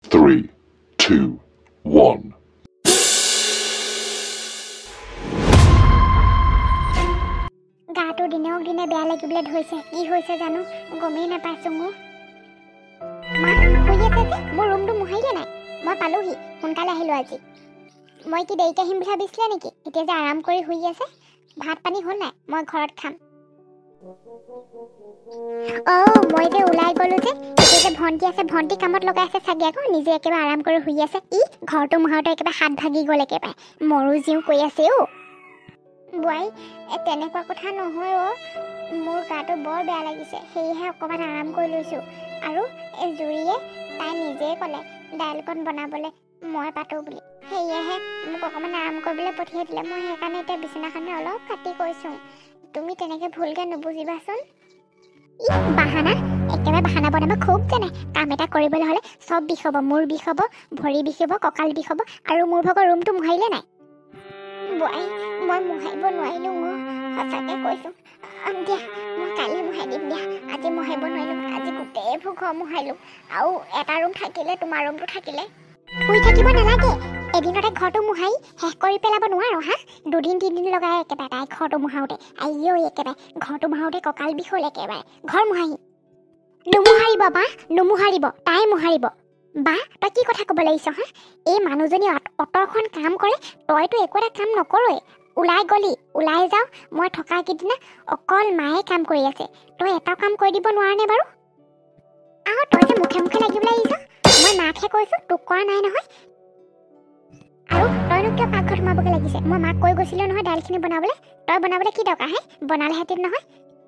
3, 2, 1. গাটো দিনক দিনে বেয়া লাগিবলৈ ধৰিছে কি হৈছে জানো গমেই নাপাইছো মোৰ মা শুই আছে যে মোৰ ৰুমটো মোহাৰিলে নাই মই পালোহি সোনকালে আহিলো আজি মই কি দেৰিকে আহিম বুলি ভাবিছিলে নেকি এতিয়া যে আৰাম কৰি শুই আছে ভাত পানী হ'ল নাই মই ঘৰত খাম মই যে ওলাই গলো যে এতিয়া যে ভণ্টি আছে ভণ্টি কামত লগাই আছে চাগে আকৌ নিজে একেবাৰে আৰাম কৰি শুই আছে ই ঘৰটো মোহাৰোতে একেবাৰে হাত ভাগি গ'ল একেবাৰে মৰো জিও কৈ আছে বোৱাই তেনেকুৱা কথা নহয় মোৰ গাটো বৰ বেয়া লাগিছে সেয়েহে অকণমান আৰাম কৰি লৈছোঁ আৰু জুৰিয়ে তাই নিজেই ক'লে দাইলকণ বনাবলৈ মই পাতোঁ বুলি সেয়েহে মোক অকণমান আৰাম কৰিবলৈ পঠিয়াই দিলে মই সেইকাৰণে এতিয়া বিচনাখনে অলপ কাটি কৈছোঁ তুমি তেনেকৈ ভুলকৈ নুবুজিবাচোন বাহানা একেবাৰে বাহানা বনাব খুব জানে কাম এটা কৰিবলৈ হ'লে চব বিষ হ'ব মূৰ বিষ হ'ব ভৰি বিষ হ'ব কঁকাল বিষ হ'ব আৰু মোৰ ভাগৰ ৰুমটো মোহাৰিলে নাই বোৱাই মই মোহাৰিব নোৱাৰিলোঁ সঁচাকৈ কৈছোঁ দিয়া মই কাইলৈ মোহাৰি দিম দিয়া আজি মোহাৰিব নোৱাৰিলোঁ আজি গোটেইবোৰ ঘৰ মোহাৰিলোঁ আৰু এটা ৰুম থাকিলে তোমাৰ ৰুমটো থাকিলে শুই থাকিব নালাগে এদিনতে ঘৰটো মোহাৰি শেষ কৰি পেলাব নোৱাৰো হা দুদিন তিনিদিন লগাই একেবাৰে তাই ঘৰটো মোহাৰোঁতে আইও একেবাৰে ঘৰটো মোহাৰোঁতে কঁকাল বিষ হ'ল একেবাৰে ঘৰ মোহাৰি নুমোহাৰিব বা নুমোহাৰিব তাই মোহাৰিব বা তই কি কথা ক'ব লাগিছ হা এই মানুহজনী অটৰখন কাম কৰে তইতো একো এটা কাম নকৰই ওলাই গলি ওলাই যাওঁ মই থকা কেইদিনা অকল মায়ে কাম কৰি আছে তই এটাও কাম কৰি দিব নোৱাৰনে বাৰু তই যে মুখে মুখে লাগিবলৈ আহিছ মই মাকহে কৈছোঁ তোক কৰা নাই নহয় আৰু তইনো কিয় পাকঘৰত সোমাবগৈ লাগিছে মই মাক কৈ গৈছিলোঁ নহয় দাইলখিনি বনাবলৈ তই বনাবলৈ কি দৰকাৰ হে বনালেহেঁতেন নহয়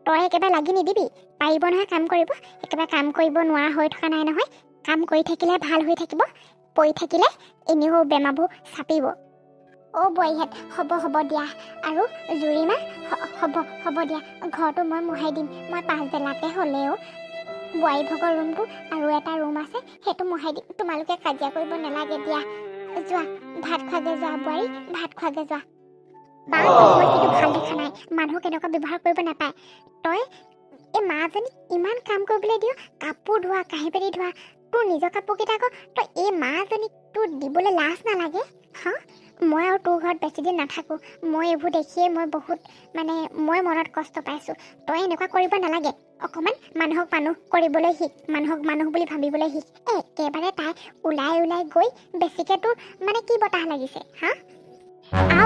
তই একেবাৰে লাগি নিদিবি পাৰিব নহয় কাম কৰিব একেবাৰে কাম কৰিব নোৱাৰা হৈ থকা নাই নহয় কাম কৰি থাকিলে ভাল হৈ থাকিব পৰি থাকিলে এনেও বেমাৰবোৰ চাপিব বোৱাৰীহঁত হ'ব দিয়া আৰু জুৰিমা হ'ব দিয়া ঘৰটো মই মোহাৰি দিম মই পাছবেলাতে হ'লেও বোৱাৰী ভগৰ ৰুমটো আৰু এটা ৰুম আছে সেইটো মোহাৰি দিম তোমালোকে কাজিয়া কৰিব নালাগে দিয়া যোৱা ভাত খোৱাগে যোৱা বোৱাৰী ভাত খোৱাগে যোৱা বা মই কিন্তু ভাল দেখা নাই মানুহক এনেকুৱা ব্যৱহাৰ কৰিব নাপায় তই এই মাজনী ইমান কাম কৰিবলৈ দিয় কাপোৰ ধোৱা কাঁহী বাতি ধোৱা তোৰ নিজৰ কাপোৰকেইটা আকৌ তই এই মাজনীক তোৰ দিবলৈ লাজ নালাগে হা মই আৰু তোৰ ঘৰত বেছিদিন নাথাকোঁ মই এইবোৰ দেখিয়ে মই বহুত মই মনত কষ্ট পাইছোঁ তই এনেকুৱা কৰিব নালাগে অকণমান মানুহক মানুহ কৰিবলৈ শিক মানুহক মানুহ বুলি ভাবিবলৈ শিক একেবাৰে তাই ওলাই গৈ বেছিকৈ তোৰ কি বতাহ লাগিছে হা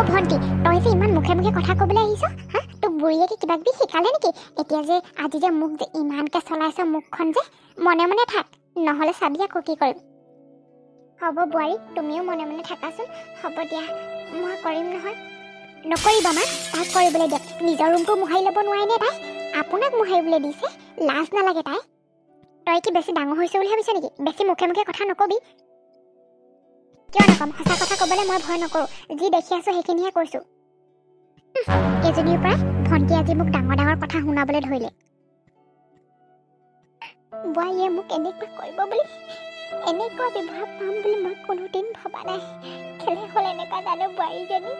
ভণ্টি তই যে ইমান মুখে মুখে কথা ক'বলৈ আহিছ হা তোক বুঢ়ীয়ে কি কিবা কিবি শিকালে নেকি এতিয়া যে আজি যে মোক যে ইমানকৈ চলাইছ মুখখন যে মনে মনে থাক নহ'লে চাবি আকৌ কি কৰিম হ'ব বোৱাৰী তুমিও মনে মনে থাকাচোন হ'ব দিয়া মই কৰিম নহয় নকৰিবা মা তাইক কৰিবলৈ দিয়ক নিজৰ ৰুমটো মোহাৰি ল'ব নোৱাৰিনে তাই আপোনাক মোহাৰিবলৈ দিছে লাজ নালাগে তই কি বেছি ডাঙৰ হৈছে বুলি ভাবিছ নেকি বেছি মুখে মুখে কথা নকবি কিয় নক'ম সঁচা কথা ক'বলৈ মই ভয় নকৰোঁ যি দেখি আছোঁ সেইখিনিহে কৈছোঁ এজনীৰ পৰা ভণ্টি আজি মোক ডাঙৰ ডাঙৰ কথা শুনাবলৈ ধৰিলে বোৱাৰীয়ে মোক এনেকুৱা কৰিব বুলি এনেকুৱা ব্যৱহাৰ পাম বুলি মই কোনোদিন ভবা নাই কেলে হ'ল এনেকুৱা জানো বোৱাৰীজনী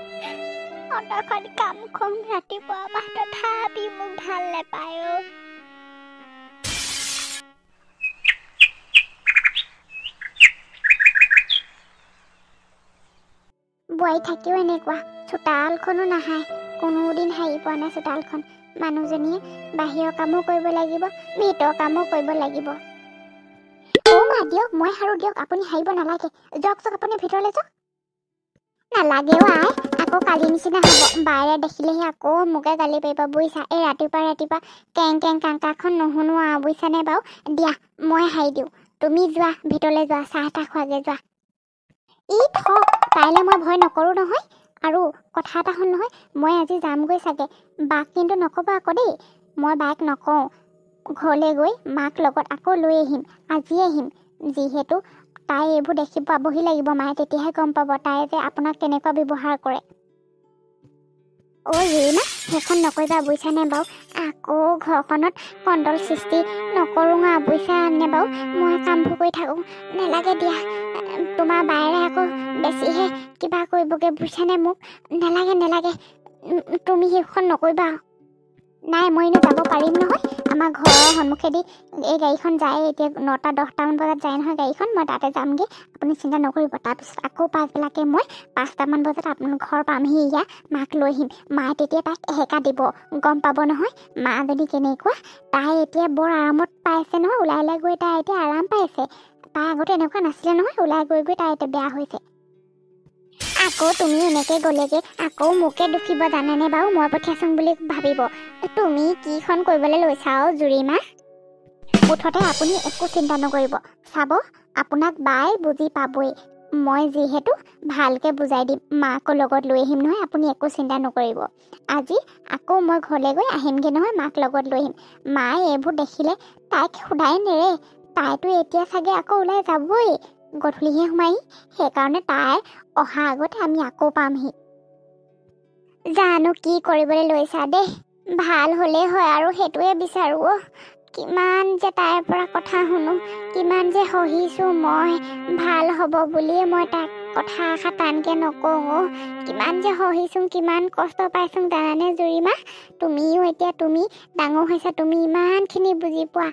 অন্তৰখন কাম খং ৰাতিপুৱা মাহ তথাপি মোক ভাল নাপায় বোৱাৰী থাকিও এনেকুৱা চোতালখনো নাহায় কোনোদিন হাৰি পোৱা নাই চোতালখন মানুহজনীয়ে বাহিৰৰ কামো কৰিব লাগিব ভিতৰৰ কামো কৰিব লাগিব মা দিয়ক মই সাৰো দিয়ক আপুনি হাৰিব নালাগে যাওক আপুনি ভিতৰলৈ যাওক নালাগেও আকৌ কালি নিচিনা হ'ব বাৰে দেখিলেহি আকৌ মোকে গালি পাৰিব বুজিছা এই ৰাতিপুৱা কেং কেং কাংকাখন নুশুনো বুজিছানে বাৰু দিয়া মই হাৰি দিওঁ তুমি যোৱা ভিতৰলৈ যোৱা চাহ তাহ খোৱাগে যোৱা কাইলৈ মই ভয় নকৰোঁ নহয় আৰু কথা এটা শুন নহয় মই আজি যামগৈ চাগে বাক কিন্তু নক'বা আকৌ দেই মই বাক নকওঁ ঘৰলৈ গৈ মাক লগত আকৌ লৈ আহিম আজি আহিম যিহেতু তাই এইবোৰ দেখি পাবহি লাগিব মায়ে তেতিয়াহে গম পাব তাই যে আপোনাক কেনেকুৱা ব্যৱহাৰ কৰে ৰীমা সেইখন নকৰিবা বুজিছানে বাৰু আকৌ ঘৰখনত কণ্ডল সৃষ্টি নকৰোঁ বুজিছানে বাৰু মই কামবোৰ কৰি থাকোঁ নালাগে দিয়া তোমাৰ বায়েৰে আকৌ বেছিহে কিবা কৰিবগৈ বুজিছানে মোক নালাগে তুমি সেইখন নকৰিবা নাই মই এনেই যাব পাৰিম নহয় আমাৰ ঘৰৰ সন্মুখেদি এই গাড়ীখন যায় এতিয়া 9টা 10টামান বজাত যায় নহয় গাড়ীখন মই তাতে যামগৈ আপুনি চিন্তা নকৰিব তাৰপিছত আকৌ পাছবেলাকে মই 5টামান বজাত আপোনাৰ ঘৰ পামহি ইয়াত মাক লৈ আহিম মায়ে তেতিয়া তাইক এহেকা দিব গম পাব নহয় মা যদি কেনেকুৱা তাই এতিয়া বৰ আৰামত পাইছে নহয় ওলাই গৈ তাই এতিয়া আৰাম পাইছে তাই আগতে এনেকুৱা নাছিলে নহয় ওলাই গৈ তাই এতিয়া বেয়া হৈছে আকৌ তুমি এনেকৈ গ'লেগৈ আকৌ মোকে দুখিব জানেনে বাৰু মই পঠিয়াইছোং বুলি ভাবিব তুমি কিখন কৰিবলৈ লৈছা জুৰিমা মুঠতে আপুনি একো চিন্তা নকৰিব চাব আপোনাক বাই বুজি পাবই মই যিহেতু ভালকৈ বুজাই দিম মাকো লগত লৈ আহিম নহয় আপুনি একো চিন্তা নকৰিব আজি আকৌ মই ঘৰলৈ গৈ আহিমগৈ নহয় মাক লগত লৈ আহিম মায়ে এইবোৰ দেখিলে তাইক সোধাই নেৰে তাইতো এতিয়া চাগে আকৌ ওলাই যাবই গধূলিহে সোমাই সেইকাৰণে তাই অহা আগতে আমি আকৌ পামহি জানো কি কৰিবলৈ লৈছা দেই ভাল হ'লেই হয় আৰু সেইটোৱে বিচাৰোঁ কিমান যে তাইৰ পৰা কথা শুনো কিমান যে সহিছোঁ মই ভাল হ'ব বুলিয়ে মই তাক কথা আশা টানকৈ নকওঁ কিমান যে সহিছোঁ কিমান কষ্ট পাইছোঁ জানানে জুৰিমা তুমিও এতিয়া তুমি ডাঙৰ হৈছা তুমি ইমানখিনি বুজি পোৱা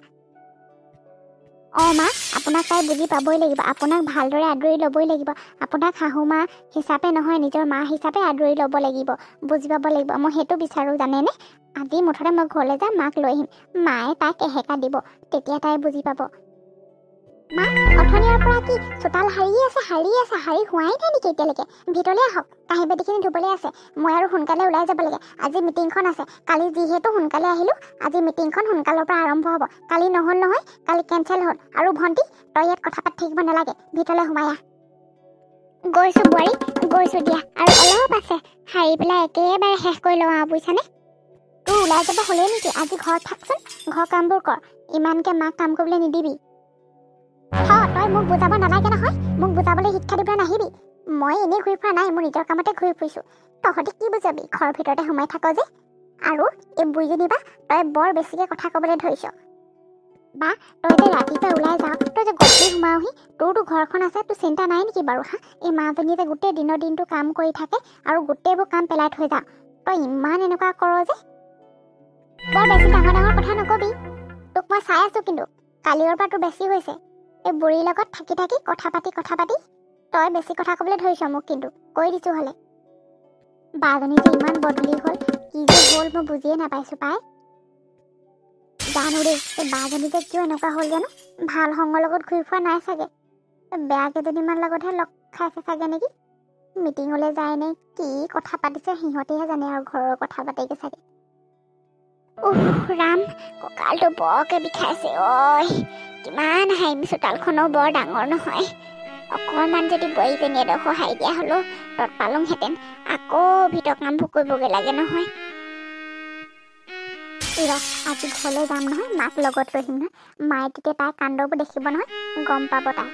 মা আপোনাক তাই বুজি পাবই লাগিব আপোনাক ভালদৰে আদৰি ল'বই লাগিব আপোনাক শাহু মা হিচাপে নহয় নিজৰ মা হিচাপে আদৰি ল'ব লাগিব বুজি পাব লাগিব মই সেইটো বিচাৰোঁ জানেনে আজি মুঠতে মই ঘৰলৈ যাম মাক লৈ আহিম মায়ে তাইক এহেকা দিব তেতিয়া তাই বুজি পাব মা অথনিয়াৰ পৰা কি চোতাল সাৰি আছে সাৰি হোৱাই নাই নেকি এতিয়ালৈকে ভিতৰলৈ আহক কাঁহী বাতিখিনি ধুবলৈ আছে মই আৰু সোনকালে ওলাই যাব লাগে আজি মিটিংখন আছে কালি যিহেতু সোনকালে আহিলোঁ আজি মিটিংখন সোনকালৰ পৰা আৰম্ভ হ'ব কালি নহ'ল নহয় কালি কেঞ্চেল হ'ল আৰু ভণ্টি তই ইয়াত কথা পাতি থাকিব নালাগে ভিতৰলৈ সোমাই আহ গৈছোঁ বোৱাৰী গৈছোঁ দিয়া আৰু অলপ আছে সাৰি পেলাই একেবাৰে শেষ কৰি লওঁ আৰু বুজিছানে তোৰ ওলাই যাব হ'লেই নেকি আজি ঘৰত থাকচোন ঘৰ কামবোৰ কৰ ইমানকৈ মাক কাম কৰিবলৈ নিদিবি তই মোক বুজাব নালাগে নহয় মোক বুজাবলৈ শিক্ষা দিবলৈ নাহিবি মই এনেই ঘূৰি ফুৰা নাই মোৰ নিজৰ কামতে ঘূৰি ফুৰিছোঁ তহঁতি কি বুজাবি ঘৰৰ ভিতৰতে সোমাই থাক যে আৰু এই বুঢ়ীজনী বা তই বৰ বেছিকৈ কথা ক'বলৈ ধৰিছ বা তই যে ৰাতিপুৱা ওলাই যাওঁ তই যে গধূলি সোমাওহি তোৰতো ঘৰখন আছে তোৰ চিন্তা নাই নেকি বাৰু এই মাজনী যে গোটেই দিনটো কাম কৰি থাকে আৰু গোটেইবোৰ কাম পেলাই থৈ যাওঁ তই ইমান এনেকুৱা কৰ যে বৰ বেছি ডাঙৰ কথা নকবি তোক মই চাই আছোঁ কিন্তু কালিৰ পৰা তোৰ বেছি হৈছে এই বুঢ়ীৰ লগত থাকি কথা পাতি তই বেছি কথা ক'বলৈ ধৰিছ মোক কিন্তু কৈ দিছোঁ হ'লে বাজনী যে ইমান বদলি হ'ল কি যে হ'ল মই বুজিয়ে নাপাইছোঁ পাই জানো দেই এই বাজনী যে কিয় এনেকুৱা হ'ল জানো ভাল সংগৰ লগত ঘূৰি ফুৰা নাই চাগে বেয়া কেইজনীমান লগতহে লগ খাইছে চাগে নেকি মিটিঙলৈ যায় নে কি কথা পাতিছে সিহঁতেহে জানে আৰু ঘৰৰ কথা পাতেগৈ চাগে ৰাম কঁকালটো বৰকৈ বিষাইছে কিমান হাঁহিম চোতালখনো বৰ ডাঙৰ নহয় অকণমান যদি বোৱাৰীজনীয়ে সহায় দিয়া হ'লেও তত পালোংহেঁতেন আকৌ ভিতৰ কামবোৰ কৰিবগৈ লাগে নহয় আজি ঘৰলৈ যাম নহয় মাক লগত লৈ আহিম নহয় মায়ে তেতিয়া তাই কাণ্ডবোৰ দেখিব নহয় গম পাব তাই